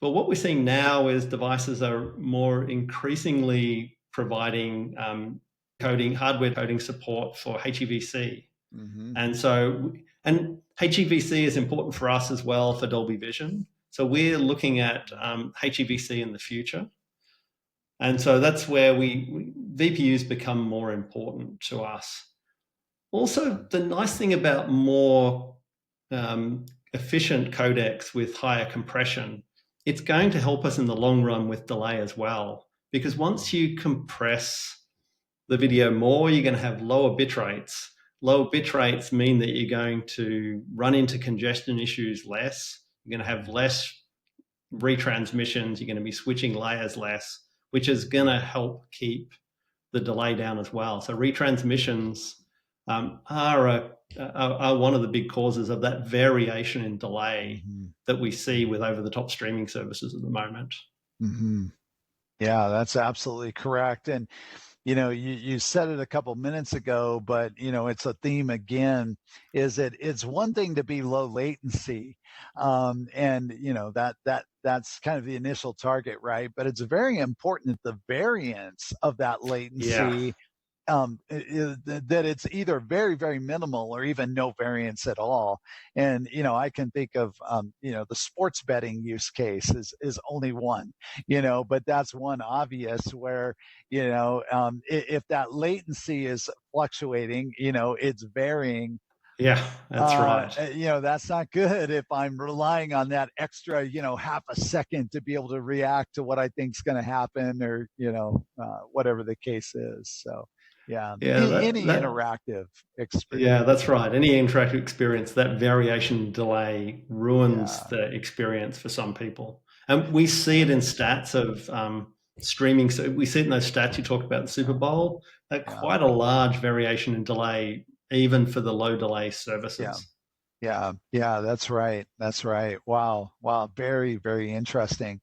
But what we're seeing now is devices are more increasingly providing hardware coding support for HEVC. Hmm. And HEVC is important for us as well for Dolby Vision. So we're looking at HEVC in the future. And so that's where VPUs become more important to us. Also, the nice thing about more efficient codecs with higher compression, it's going to help us in the long run with delay as well. Because once you compress the video more, you're going to have lower bit rates. Lower bit rates mean that you're going to run into congestion issues less. You're going to have less retransmissions. You're going to be switching layers less, which is going to help keep the delay down as well. So retransmissions are one of the big causes of that variation in delay that we see with over-the-top streaming services at the moment. Hmm. Yeah, that's absolutely correct. And you said it a couple minutes ago, but it's a theme again, is that it's one thing to be low latency. And that's kind of the initial target, right? But it's very important that the variance of that Yeah. latency, that it's either very, very minimal or even no variance at all. And I can think of the sports betting use case is only one, but that's one obvious where if that latency is fluctuating, it's varying. Yeah, that's right. That's not good if I'm relying on that extra, half a second to be able to react to what I think is going to happen, or whatever the case is. So, yeah, Yeah, any interactive yeah, experience. that's right. Any interactive experience, that variation delay ruins Yeah, the experience for some people. And we see it in stats of streaming. So we see it in those stats you talked about in the Super Bowl, yeah, quite a large variation in delay, even for the low delay yeah. services. Yeah, that's right. That's right. Wow. Wow. Very, very interesting.